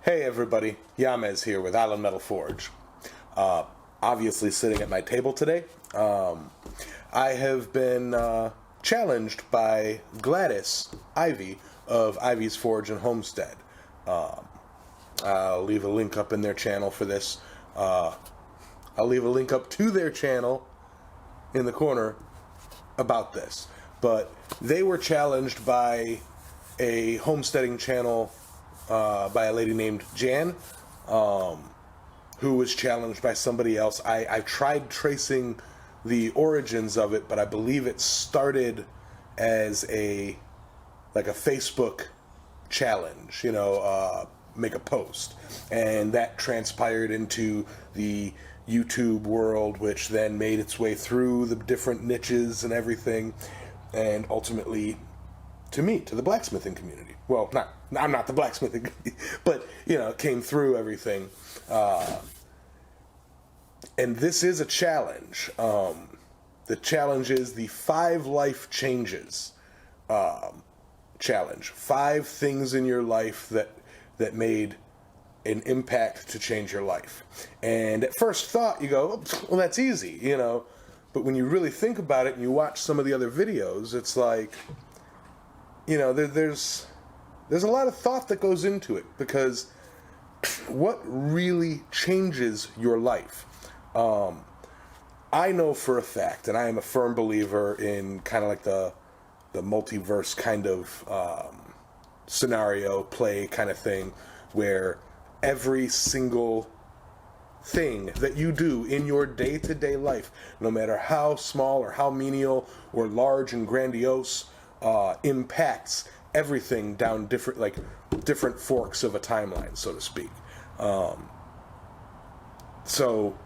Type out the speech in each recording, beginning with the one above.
Hey everybody, Yamez here with Island Metal Forge. Obviously sitting at my table today, I have been challenged by Gladis Ivey of Iveys Forge and Homestead. I'll leave a link up in their channel for this. I'll leave a link up to their channel in the corner about this. But they were challenged by a homesteading channel by a lady named Jan, who was challenged by somebody else. I tried tracing the origins of it, but I believe it started as a Facebook challenge, make a post, and that transpired into the YouTube world, which then made its way through the different niches and everything, and ultimately to the blacksmithing community. Well, I'm not the blacksmithing, but it came through everything. And this is a challenge. The challenge is the 5 life changes challenge. 5 things in your life that made an impact to change your life. And at first thought, you go, well, that's easy, But when you really think about it and you watch some of the other videos, it's like, there's a lot of thought that goes into it, because what really changes your life? I know for a fact, and I am a firm believer in kind of like the multiverse kind of scenario play kind of thing, where every single thing that you do in your day-to-day life, no matter how small or how menial or large and grandiose, impacts everything down different forks of a timeline, so to speak. So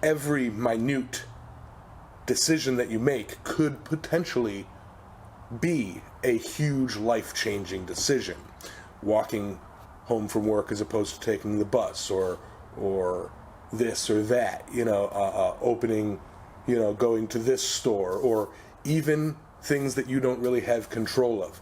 every minute decision that you make could potentially be a huge life-changing decision. Walking home from work as opposed to taking the bus, or this or that, opening, going to this store, or even things that you don't really have control of.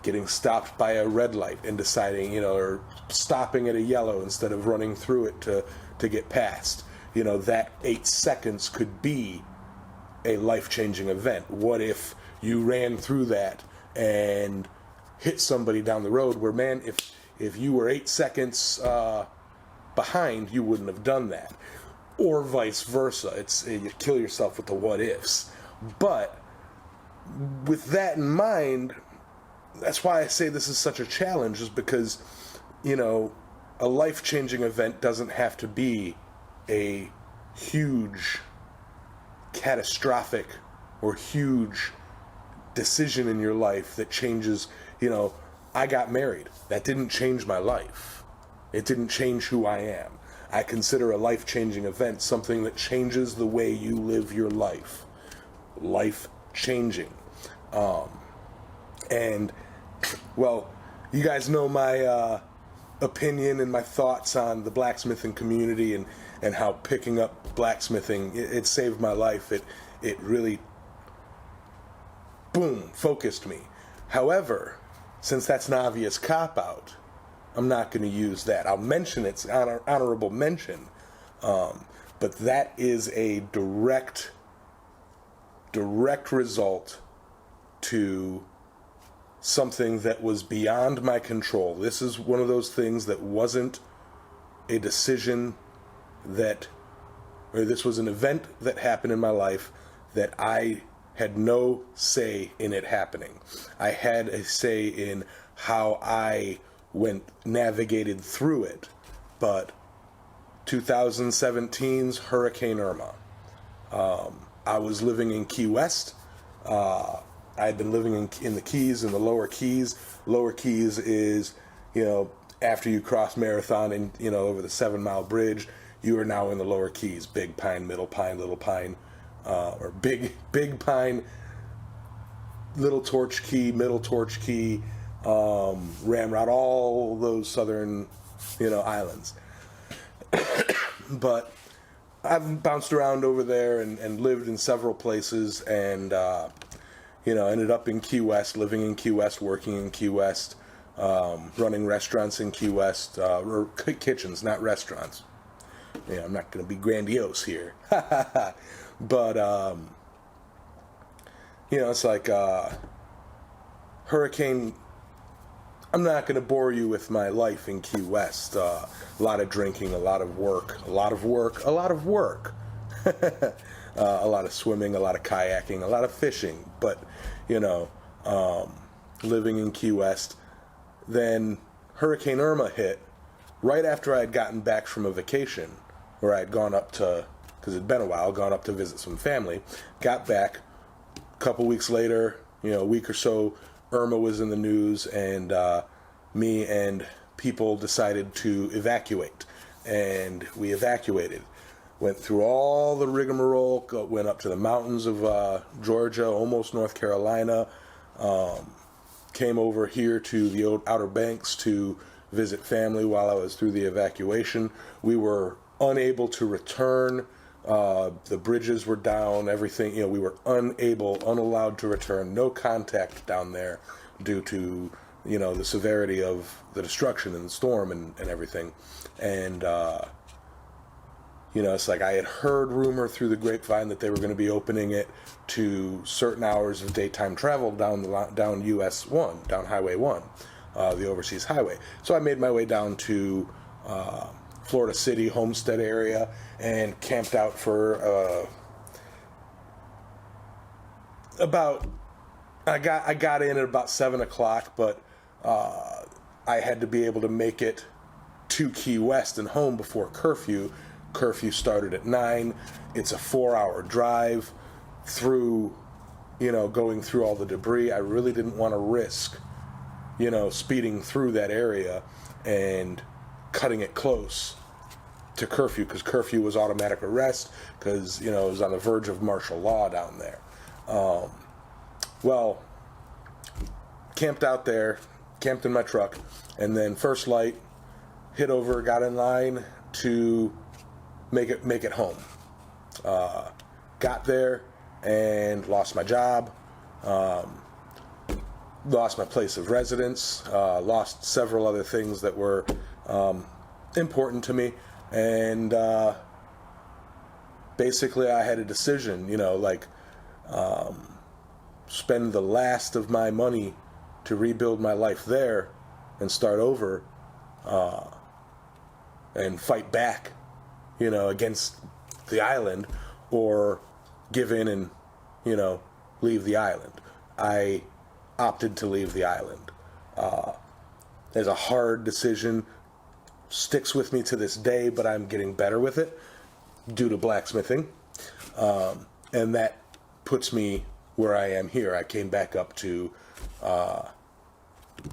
Getting stopped by a red light and deciding, or stopping at a yellow instead of running through it to get past. That 8 seconds could be a life-changing event. What if you ran through that and hit somebody down the road where, man, if you were 8 seconds behind, you wouldn't have done that. Or vice versa. You kill yourself with the what ifs. But with that in mind, that's why I say this is such a challenge, is because, a life-changing event doesn't have to be a huge, catastrophic, or huge decision in your life that changes, I got married. That didn't change my life. It didn't change who I am. I consider a life-changing event something that changes the way you live your life. Life-changing. And, well, you guys know my opinion and my thoughts on the blacksmithing community and how picking up blacksmithing, it saved my life. It really, boom, focused me. However, since that's an obvious cop-out, I'm not going to use that. I'll mention it's honorable mention, but that is a direct result to something that was beyond my control. This is one of those things that wasn't a decision this was an event that happened in my life that I had no say in it happening. I had a say in how I navigated through it. But 2017's Hurricane Irma. I was living in Key West. I had been living in the Keys, in the Lower Keys. Lower Keys is, after you cross Marathon and, over the 7 Mile Bridge, you are now in the Lower Keys. Big Pine, Middle Pine, Little Pine, or Big Pine, Little Torch Key, Middle Torch Key, Ramrod, all those southern, islands. But I've bounced around over there and lived in several places, and ended up in Key West, living in Key West, working in Key West, running restaurants in Key West, or kitchens, not restaurants. Yeah, I'm not going to be grandiose here. But, it's like hurricane. I'm not going to bore you with my life in Key West. A lot of drinking, a lot of work, a lot of work, a lot of work. A lot of swimming, a lot of kayaking, a lot of fishing. But, living in Key West, then Hurricane Irma hit right after I had gotten back from a vacation where I had gone up to, because it had been a while, gone up to visit some family. Got back a couple weeks later, a week or so, Irma was in the news, and me and people decided to evacuate. And we evacuated. Went through all the rigmarole, went up to the mountains of Georgia, almost North Carolina, came over here to the Outer Banks to visit family while I was through the evacuation. We were unable to return. The bridges were down, everything, we were unallowed to return, no contact down there due to, the severity of the destruction and the storm and everything. And, it's like I had heard rumor through the grapevine that they were going to be opening it to certain hours of daytime travel down US 1, down Highway 1, the overseas highway. So I made my way down to Florida City, Homestead area, and camped out for I got in at about 7 o'clock, but I had to be able to make it to Key West and home before curfew. Curfew started at 9. It's a 4-hour drive through, going through all the debris. I really didn't want to risk, speeding through that area and cutting it close to curfew, because curfew was automatic arrest, because, it was on the verge of martial law down there. Camped out there, camped in my truck, and then first light, hit over, got in line to make it home. Got there and lost my job, lost my place of residence, lost several other things that were important to me, and basically I had a decision, spend the last of my money to rebuild my life there and start over, and fight back, against the island, or give in and, leave the island. I opted to leave the island. It's a hard decision, sticks with me to this day, but I'm getting better with it due to blacksmithing. And that puts me where I am here. I came back up to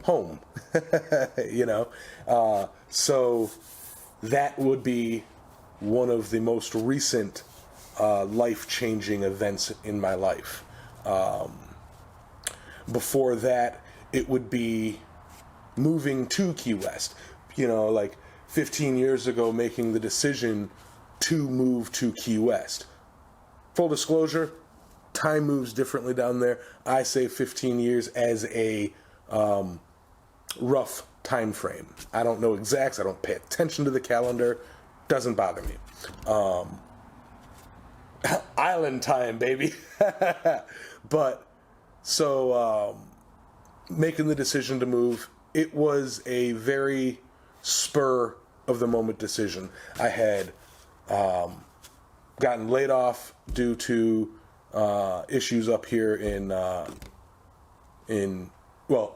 home, so that would be one of the most recent life-changing events in my life. Before that, it would be moving to Key West. 15 years ago, making the decision to move to Key West. Full disclosure, time moves differently down there. I say 15 years as a rough time frame. I don't know exacts. I don't pay attention to the calendar. Doesn't bother me. Island time, baby. But so making the decision to move, it was a very spur of the moment decision. I had gotten laid off due to issues up here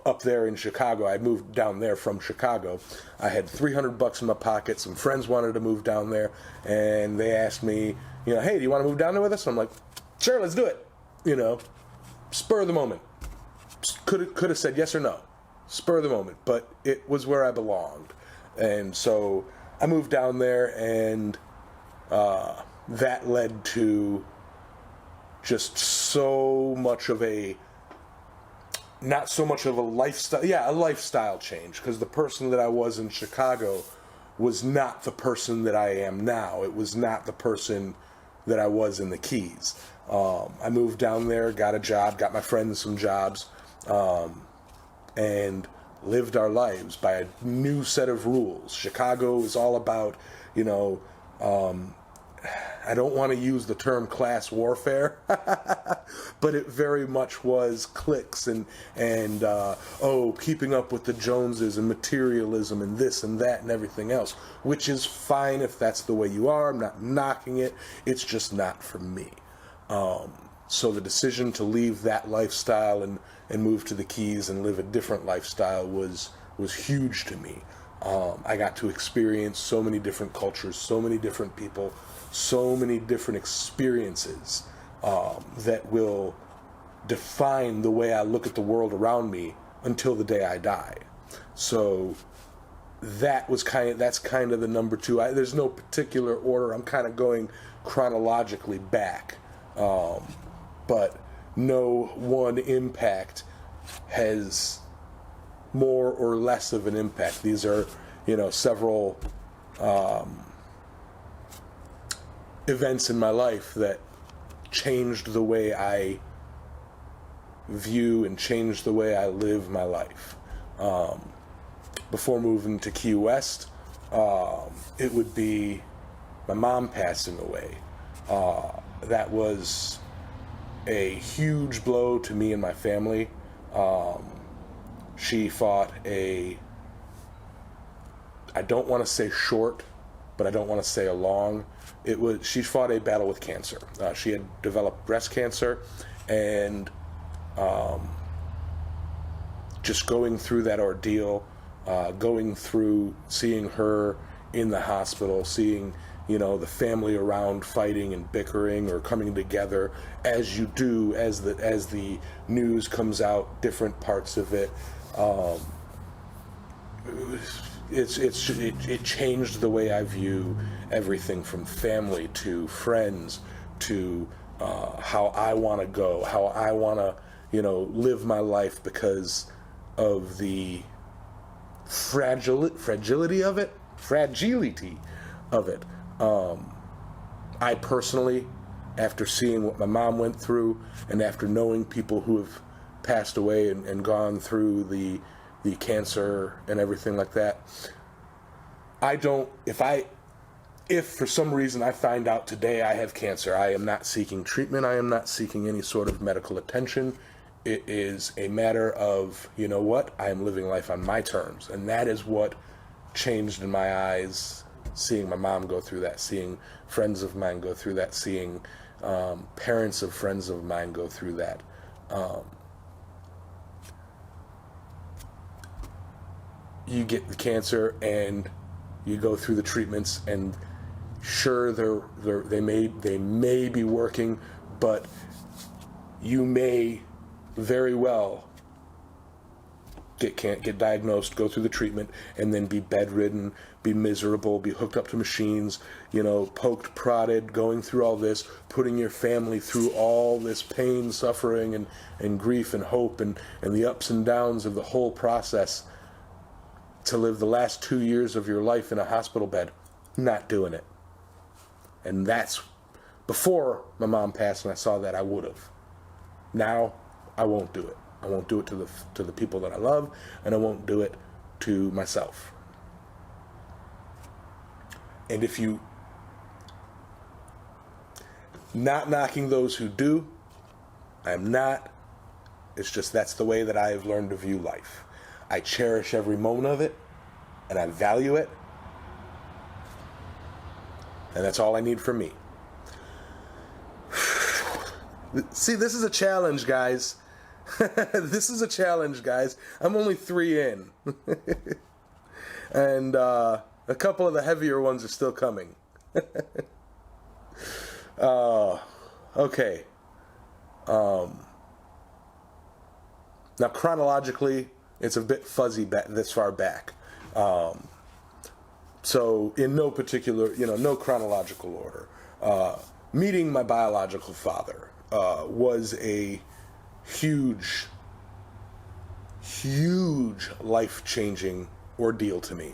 up there in Chicago. I moved down there from Chicago. I had $300 in my pocket. Some friends wanted to move down there, and they asked me, hey, do you want to move down there with us? I'm like, sure, let's do it. Spur of the moment. Could have said yes or no. Spur of the moment, but it was where I belonged. And so I moved down there, and that led to just so much of not so much of a lifestyle, a lifestyle change, because the person that I was in Chicago was not the person that I am now. It was not the person that I was in the Keys. I moved down there, got a job, got my friends some jobs, and lived our lives by a new set of rules. Chicago is all about, you know, I don't want to use the term class warfare, but it very much was cliques and keeping up with the Joneses and materialism and this and that and everything else, which is fine if that's the way you are. I'm not knocking it. It's just not for me. So the decision to leave that lifestyle and move to the Keys and live a different lifestyle was huge to me. I got to experience so many different cultures, so many different people, so many different experiences that will define the way I look at the world around me until the day I die. So that's kind of the number two. There's no particular order. I'm kind of going chronologically back, but no one impact has more or less of an impact. These are, several events in my life that changed the way I view and changed the way I live my life. Before moving to Key West, it would be my mom passing away. That was a huge blow to me and my family. She fought I don't want to say short, but I don't want to say a long. She fought a battle with cancer. She had developed breast cancer, and just going through that ordeal, going through seeing her in the hospital, seeing the family around fighting and bickering or coming together as you do as the news comes out, different parts of it. It changed the way I view everything from family to friends to how I want to go, how I want to live my life because of the fragility of it. I personally, after seeing what my mom went through and after knowing people who have passed away and gone through the cancer and everything like that, if for some reason I find out today I have cancer, I am not seeking treatment, I am not seeking any sort of medical attention. It is a matter of, I am living life on my terms. And that is what changed in my eyes, seeing my mom go through that, seeing friends of mine go through that, seeing parents of friends of mine go through that. You get the cancer and you go through the treatments, and sure, they may be working, but you may very well get diagnosed, go through the treatment, and then be bedridden, be miserable, be hooked up to machines, poked, prodded, going through all this, putting your family through all this pain, suffering, and grief and hope and the ups and downs of the whole process, to live the last 2 years of your life in a hospital bed. Not doing it. And that's before my mom passed, and I saw that I would have. Now I won't do it. I won't do it to the people that I love, and I won't do it to myself. And if you, not knocking those who do, I am not. It's just that's the way that I have learned to view life. I cherish every moment of it, and I value it, and that's all I need from me. See, this is a challenge, guys. This is a challenge, guys. I'm only 3 in. And a couple of the heavier ones are still coming. Okay. Now, chronologically, it's a bit fuzzy this far back. So, in no particular, no chronological order. Meeting my biological father was a huge life-changing ordeal to me.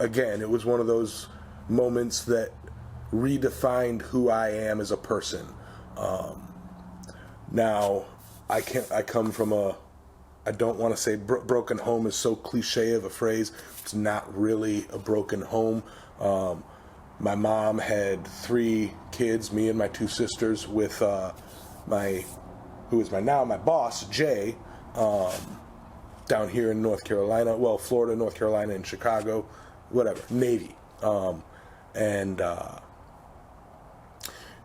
Again, it was one of those moments that redefined who I am as a person. Now, I come from a I don't want to say broken home is so cliche of a phrase. It's not really a broken home. My mom had 3 kids, me and my 2 sisters, with who is my boss, Jay, down here in North Carolina. Well, Florida, North Carolina, and Chicago, whatever, Navy. And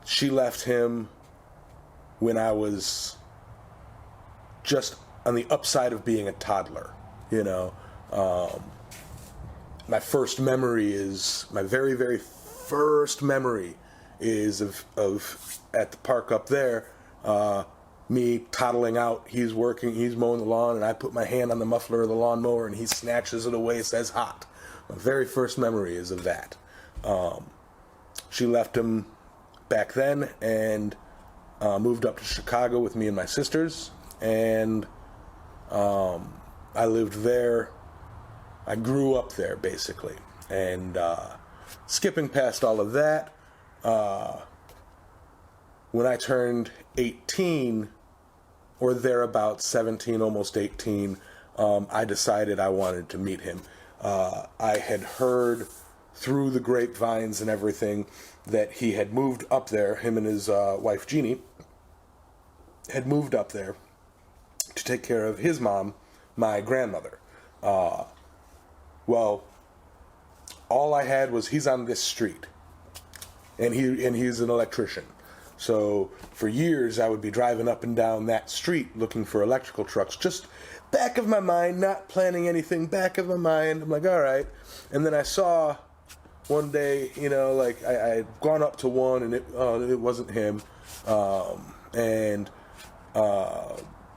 she left him when I was just on the upside of being a toddler, you know. My very, very first memory is of at the park up there, me toddling out. He's working, he's mowing the lawn, and I put my hand on the muffler of the lawnmower, and he snatches it away, says hot. My very first memory is of that. She left him back then and moved up to Chicago with me and my sisters, and I lived there. I grew up there, basically. And skipping past all of that, when I turned 18, or thereabouts, 17, almost 18, I decided I wanted to meet him. I had heard through the grapevines and everything that he had moved up there, him and his wife Jeannie had moved up there to take care of his mom, my grandmother. Well, all I had was he's on this street, and he's an electrician. So for years I would be driving up and down that street looking for electrical trucks, just back of my mind, not planning anything, back of my mind. I'm like, all right. And then I saw one day, you know, like I had gone up to one, and it wasn't him.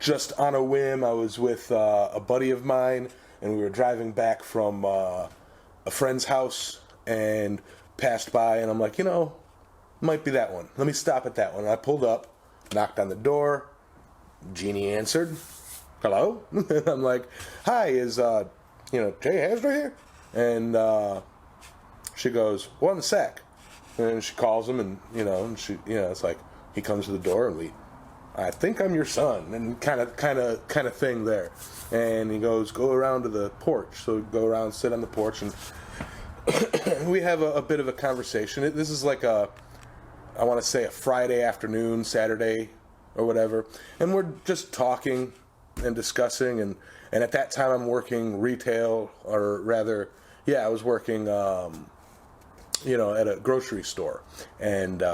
Just on a whim, I was with a buddy of mine, and we were driving back from a friend's house and passed by, and I'm like, you know, might be that one. Let me stop at that one. And I pulled up, knocked on the door. Jeannie answered. Hello? I'm like, hi, is Jay Hasler here? And she goes, 1 sec. And she calls him, and it's like he comes to the door, and I think I'm your son, and kind of thing there. And he goes, go around to the porch. So we go around, sit on the porch, and we have a bit of a conversation. This is like I want to say a Friday afternoon, Saturday, or whatever. And we're just talking and discussing, and at that time I'm working retail, or rather, I was working, at a grocery store. And,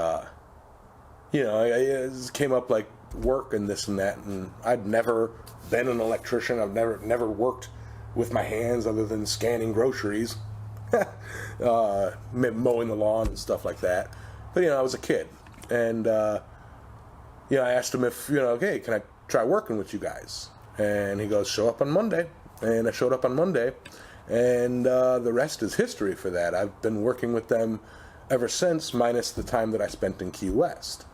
it came up like work and this and that, and I'd never been an electrician. I've never worked with my hands other than scanning groceries, mowing the lawn and stuff like that. But I was a kid, and I asked him if hey, can I try working with you guys? And he goes, show up on Monday. And I showed up on Monday, and the rest is history for that. I've been working with them ever since, minus the time that I spent in Key West.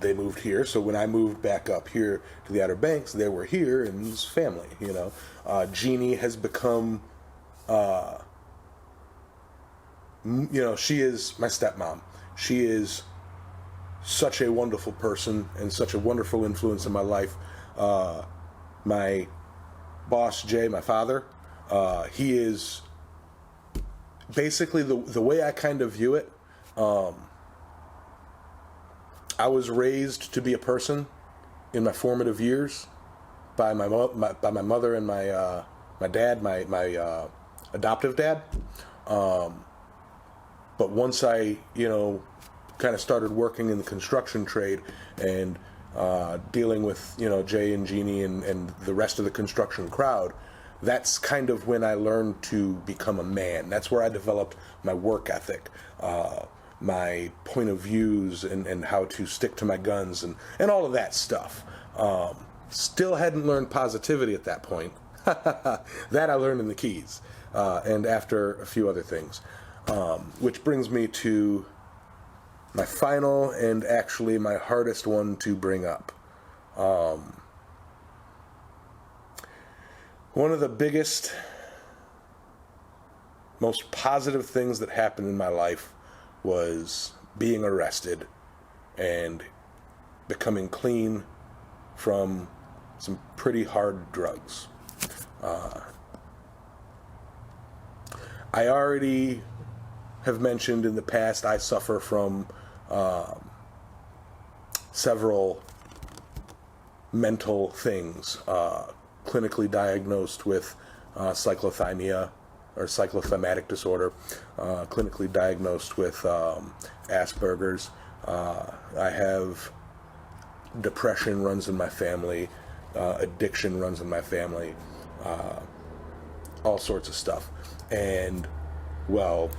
They moved here, so when I moved back up here to the Outer Banks, they were here, and it was family, Jeannie has become, she is my stepmom. She is such a wonderful person and such a wonderful influence in my life. My boss, Jay, my father, he is basically the way I kind of view it. I was raised to be a person in my formative years by my mother and my dad, my adoptive dad. But once I kind of started working in the construction trade and dealing with Jay and Jeannie and the rest of the construction crowd, that's kind of when I learned to become a man. That's where I developed my work ethic, my point of views, and how to stick to my guns and all of that stuff. Still hadn't learned positivity at that point. That I learned in the Keys, and after a few other things. Which brings me to my final and actually my hardest one to bring up. One of the biggest, most positive things that happened in my life was being arrested and becoming clean from some pretty hard drugs. I already have mentioned in the past I suffer from several mental things, clinically diagnosed with cyclothymia or cyclothematic disorder, clinically diagnosed with Asperger's. I have depression runs in my family, addiction runs in my family, all sorts of stuff. And, well,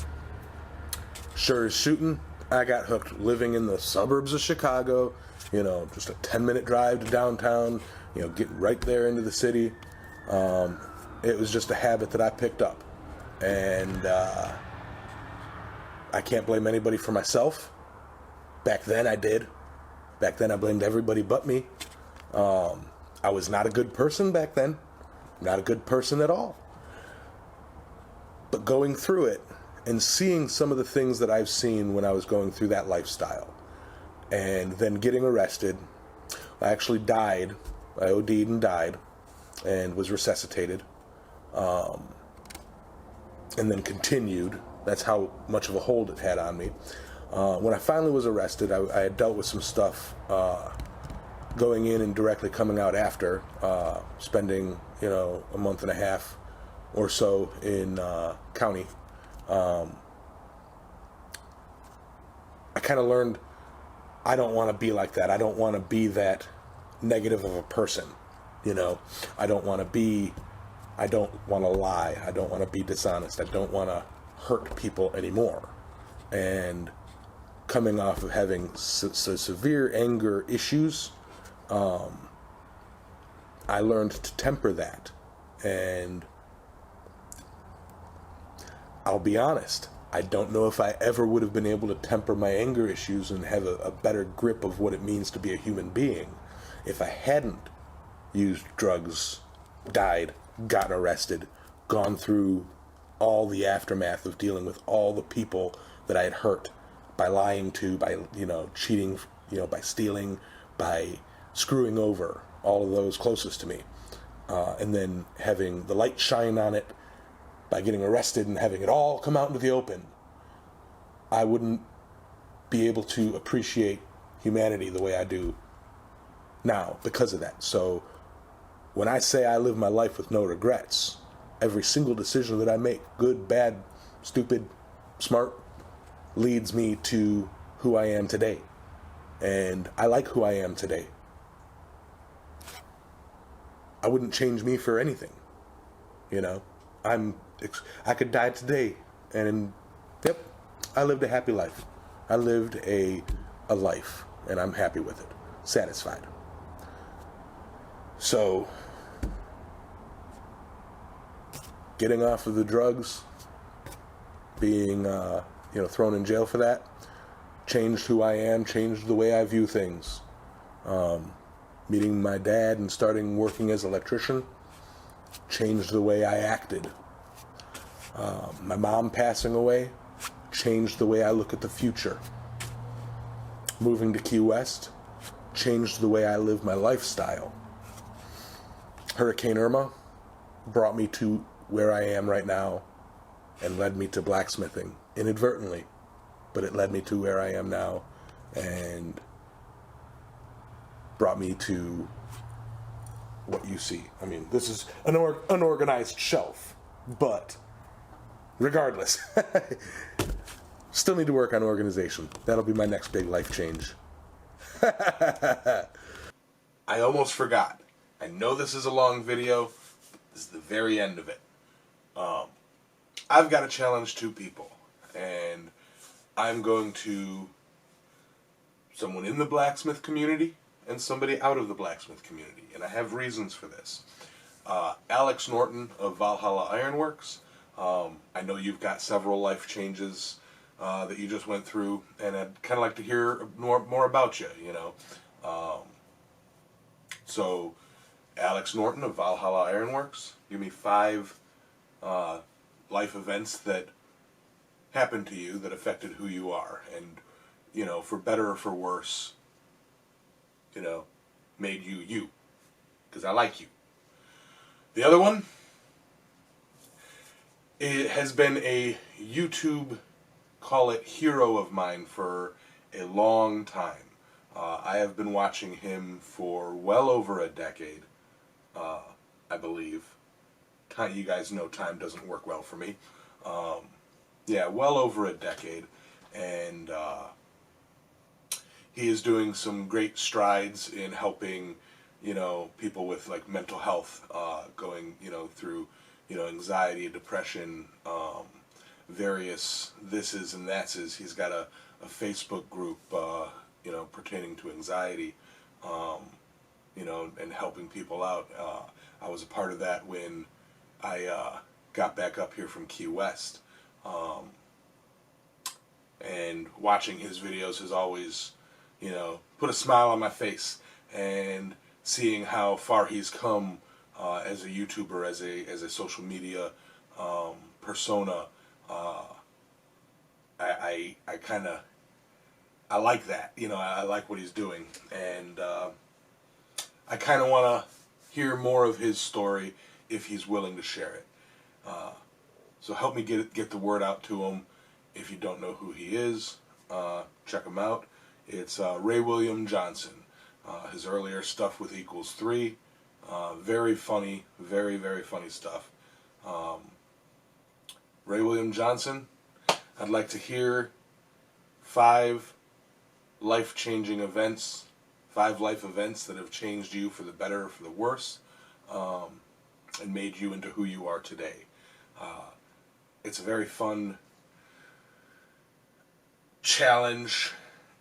sure as shooting, I got hooked living in the suburbs of Chicago, you know, just a 10-minute drive to downtown, you know, getting right there into the city. It was just a habit that I picked up. And I can't blame anybody for myself. Back then I did. Back then I blamed everybody but me. I was not a good person back then. Not a good person at all. But going through it and seeing some of the things that I've seen when I was going through that lifestyle, and then getting arrested, I actually died. I OD'd and died and was resuscitated. And then continued. That's how much of a hold it had on me. When I finally was arrested, I had dealt with some stuff going in and directly coming out after, spending, you know, a month and a half or so in county. I kind of learned I don't want to be like that. I don't want to be that negative of a person, you know. I don't want to lie. I don't want to be dishonest. I don't want to hurt people anymore. And coming off of having severe anger issues, I learned to temper that. And I'll be honest, I don't know if I ever would have been able to temper my anger issues and have a better grip of what it means to be a human being if I hadn't used drugs, died, gotten arrested, gone through all the aftermath of dealing with all the people that I had hurt by lying to, by, you know, cheating, you know, by stealing, by screwing over all of those closest to me, and then having the light shine on it by getting arrested and having it all come out into the open. I wouldn't be able to appreciate humanity the way I do now because of that. So when I say I live my life with no regrets, every single decision that I make, good, bad, stupid, smart, leads me to who I am today. And I like who I am today. I wouldn't change me for anything. You know, I could die today and, yep, I lived a happy life. I lived a life, and I'm happy with it, satisfied. So, getting off of the drugs, being, thrown in jail for that, changed who I am, changed the way I view things. Meeting my dad and starting working as an electrician changed the way I acted. My mom passing away changed the way I look at the future. Moving to Key West changed the way I live my lifestyle. Hurricane Irma brought me to where I am right now and led me to blacksmithing, inadvertently, but it led me to where I am now and brought me to what you see. I mean, this is an unorganized shelf, but regardless, still need to work on organization. That'll be my next big life change. I almost forgot. I know this is a long video. This is the very end of it. I've got to challenge two people, and I'm going to someone in the blacksmith community and somebody out of the blacksmith community, and I have reasons for this. Alex Norton of Valhalla Ironworks. I know you've got several life changes that you just went through, and I'd kind of like to hear more about you, you know. So, Alex Norton of Valhalla Ironworks, give me 5 life events that happened to you that affected who you are, and, you know, for better or for worse, you know, made you you. Because I like you. The other one, it has been a YouTube, call it hero of mine for a long time. I have been watching him for well over a decade, I believe. You guys know time doesn't work well for me. Yeah, well over a decade. And he is doing some great strides in helping, you know, people with like mental health, going, you know, through, you know, anxiety, depression, various thises and thatses. He's got a Facebook group, you know, pertaining to anxiety, you know, and helping people out. I was a part of that when I got back up here from Key West. And watching his videos has always, you know, put a smile on my face. And seeing how far he's come as a YouTuber, as a social media persona, I kind of, I like that. You know, I like what he's doing. And I kind of want to hear more of his story if he's willing to share it. So help me get the word out to him. If you don't know who he is, check him out. It's Ray William Johnson. His earlier stuff with Equals 3. Very funny, very, very funny stuff. Ray William Johnson, I'd like to hear 5 life-changing events, 5 life events that have changed you for the better or for the worse, and made you into who you are today. It's a very fun challenge.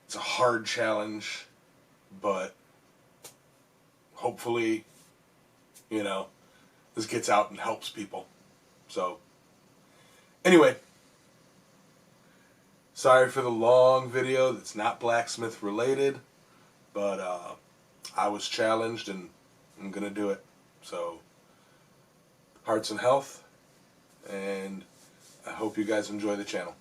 It's a hard challenge, but hopefully, you know, this gets out and helps people. So, anyway, sorry for the long video that's not blacksmith related, but I was challenged and I'm going to do it. So, hearts and health, and I hope you guys enjoy the channel.